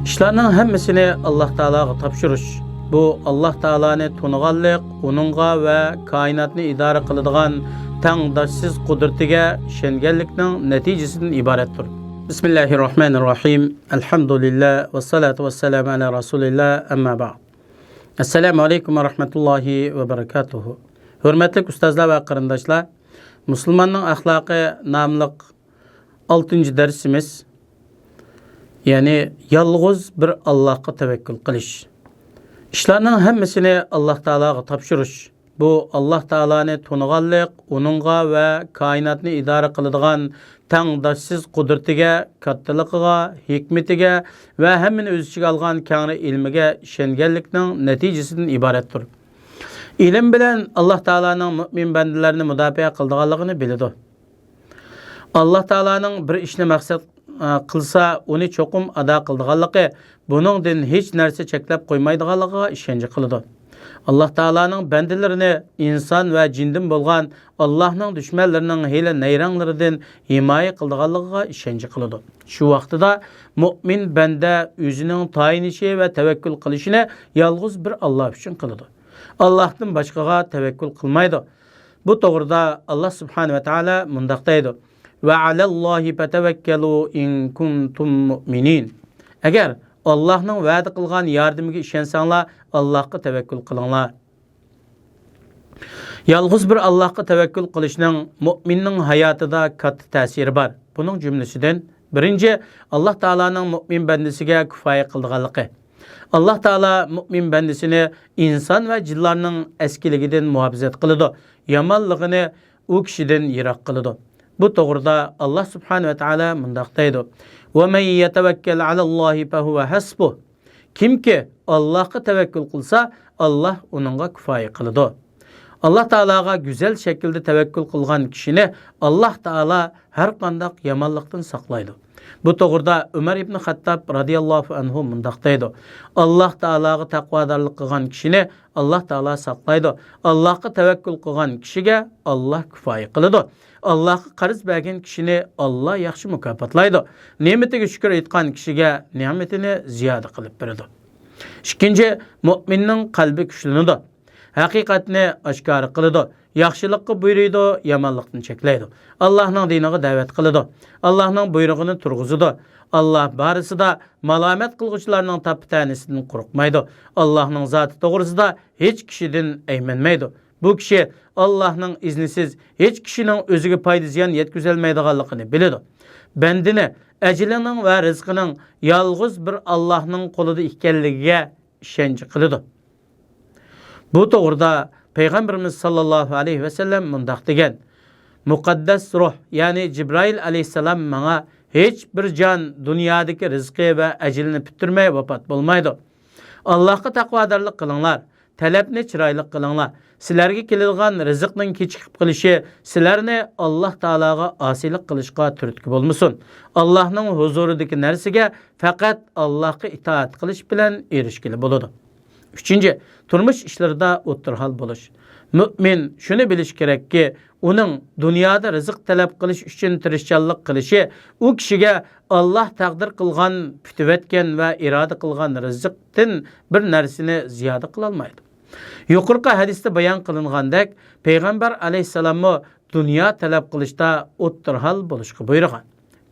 İşlarning hammasini Alloh taologa topshirish. Bu Alloh taoloni tuniganlik, uningga va koinotni idora qiladigan tangdoshsiz qudratiga ishonganlikning natijasidan iboratdir. Bismillahirrohmanirrohim. Alhamdulillah va salatu vassalamu ala rasulillah amma ba'd. Assalomu alaykum va rahmatullohi va barakatuh. Hurmatli ustozlar va qarindoshlar, musulmonning axloqi nomli 6-darsimiz, ya'ni yolg'iz bir Allohga tavakkul qilish. İşlarning hammasini Alloh taologa topshirish. Bu Alloh taoloni tuniganlik, uningga va koinotni idora qiladigan tangdoshsiz qudratiga, kattaligiga, hikmatiga va hammani o'z ichiga olgan keng ilmiga ishonganlikning natijasidan iboratdir. Ilm bilan Alloh taoloning mu'min bandalarini mudofaa qiladiganligini biladi. Alloh taoloning bir ishni maqsad qilsa, uni cho'qim ado qiladiganligi, buningdan hech narsa cheklab qo'ymaydiganligiga ishonch qiladi. Alloh taoloning bandalarini inson va jindan bo'lgan Allohning dushmanlarining hiyla nayranglaridan himoya qiladiganligiga ishonch qiladi. Shu vaqtida mu'min banda o'zining tayinishi va tavakkul qilishini yolg'iz bir Alloh uchun qiladi. Allohdan boshqaga tavakkul qilmaydi. Bu to'g'rida Alloh subhanahu va taolo mundaq deydi: "Va alallohi fatavakkalu in kuntum mu'minin." Agar Allohning va'da qilgan yordamiga ishonsanglar, Allohga tavakkul qilinglar. Yolg'iz bir Allohga tavakkul qilishning mu'minning hayotida katta ta'siri bor. Buning jumlasidan birinchi, Alloh taolaning mu'min bandasiga kifoya qilganligi. Alloh taolo mu'min bandasini inson va jinlarning askiligidan muhofazat qiladi, yomonligini u kishidan yiroq qiladi. Bu to'g'rida Alloh subhanahu va taolo mundaq deydi: "Va man yatawakkal alallohi fa huwa hasbuh." Kimki Allohga tavakkul qilsa, Alloh uningga kifoya qiladi. Alloh taologa go'zal shaklda tavakkul qilgan kishini Alloh taolo har qanday yomonlikdan saqlaydi. Bu to'g'rida Umar ibn Xattob radhiyallohu anhu mundaq deydi: Alloh taologa taqvodorlik qilgan kishini Alloh taolo saqlaydi. Allohga tavakkul qilgan kishiga Alloh kifoya qiladi. Allohga qarz bergan kishini Alloh yaxshi mukofotlaydi. Ne'matiga shukr etgan kishiga ne'matini ziyoda qilib beradi. Ikkinchi, mu'minning qalbi kuchlanadi. Haqiqatni oshkor qiladi. Yaxshilikqa buyuradi, yomonlikni cheklaydi. Allohning diniga da'vat qiladi. Allohning buyrug'ini turg'izadi. Alloh barisida malomat qilguvchilarning taptanisidan qo'rqmaydi. Allohning zoti to'g'risida hech kishidan aymanmaydi. Bu kishi Allohning iznisiz hech kishining o'ziga foyda ziyon yetkazolmaydiganligini biladi. Bandini ajlining va rizqining yolg'iz bir Allohning qo'lida ekanligiga ishonch qiladi. Bu to'g'rida Peygamberimiz sallallohu alayhi ve sellem mundaq degan: "Muqaddas ruh, ya'ni Jibril alayhisalom menga hech bir jon dunyodagi rizqi va ajlini bitirmay vafot bo'lmaydi. Allohga taqvodorlik qilinglar, talabni chiroyli qilinglar. Sizlarga keladigan rizqning kechikib qilishi sizlarni Alloh taologa osiylik qilishga turtki bo'lmasin. Allohning huzuridagi narsaga faqat Allohga itoat qilish bilan erishgili bo'ladi." Üçüncü, turmuş işlerinde o'ttirhal bo'lish. Mümin shuni bilish kerakki, uning dunyoda rizq talab qilish uchun tirishchanlik qilishi u kishiga Alloh taqdir qilgan, kutib va iroda qilgan rizqdan bir narsani ziyoda qila olmaydi. Yuqorqi hadisda bayon qilingandek, Payg'ambar alayhisalomni dunyo talab qilishda o'ttirhal bo'lishga buyurgan.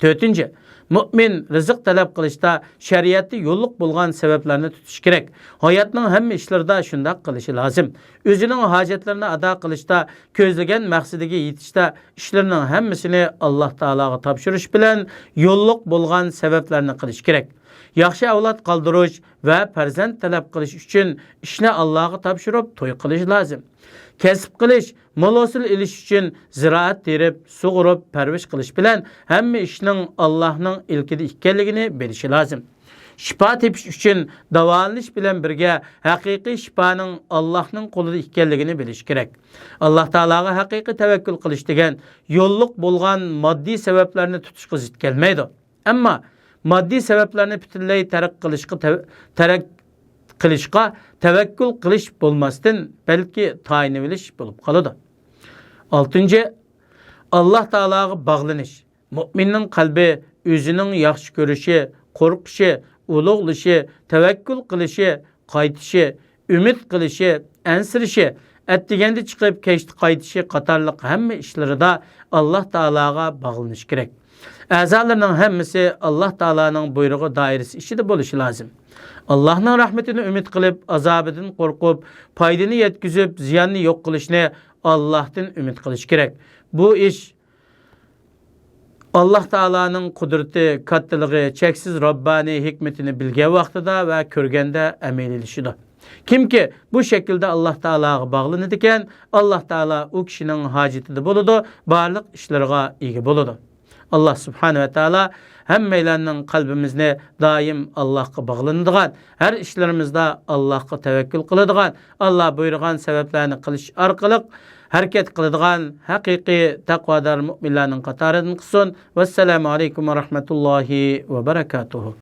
To'rtinchi, mu'min rizq talab qilishda shariatda yo'lliq bo'lgan sabablarni tutish kerak. Hayotning hamma ishlarida shunday qilishi lozim. O'zining hojatlarini ado qilishda, ko'zlagan maqsadiga yetishda ishlarning hammasini Alloh taologa topshirish bilan yo'lliq bo'lgan sabablarni qilish kerak. Yaxshi avlod qoldirish va farzand talab qilish uchun ishni Allohga topshirib to'y qilish lozim. Kasb qilish, mol hosil ilish uchun ziroat terib, sug'urib, parvish qilish bilan hamma ishning Allohning ilkida ekanligini bilish lozim. Shifo tepish uchun davolanish bilan birga haqiqiy shifoning Allohning qo'lida ekanligini bilish kerak. Alloh taologa haqiqiy tavakkul qilish degan yo'lliq bo'lgan moddiy sabablarni tutishga zid kelmaydi. Ammo moddiy sabablarni butunlay tark qilishga tavakkul qilish bo'lmasdan, balki tayinib bilish bo'lib qoladi. 6. Alloh taologa bog'lanish. Mu'minning qalbi o'zining yaxshi ko'rishi, qo'rqishi, ulug'lishi, tavakkul qilishi, qaytishi, umid qilishi, ansirishi, atdiganda chiqib kechdi qaytishi qatorliq hamma ishlarida Alloh taologa bog'lanish kerak. A'zolarning hammasi Alloh taoloning buyrug'i doirasi ichida bo'lishi lozim. Allohning rahmatini umid qilib, azobidan qo'rqib, foydani yetkazib, ziyonni yo'q qilishni Allohdan umid qilish kerak. Bu ish Allah Taala'nın qudrati, kattaligi, cheksiz Robbani hikmetini bilgan vaqtida va ko'rganda amaliylashidir. Kimki bu şekilde Allah Taala'ga bağlanır ekan, Allah Taala o kişinin hacetida bo'ladi, barliq ishlarga ega bo'ladi. Allah Subhanahu ve Taala hammanglarning qalbimizni doim Allohga bağlanadigan, har ishlarimizda Allohga tavakkul qiladigan, Allah buyurgan sabablarni qilish orqali harakat qiladigan haqiqiy taqvodor mu'minlarning qatoridan qilsin. Vassalamu alaykum va rahmatullohi va barakatuh.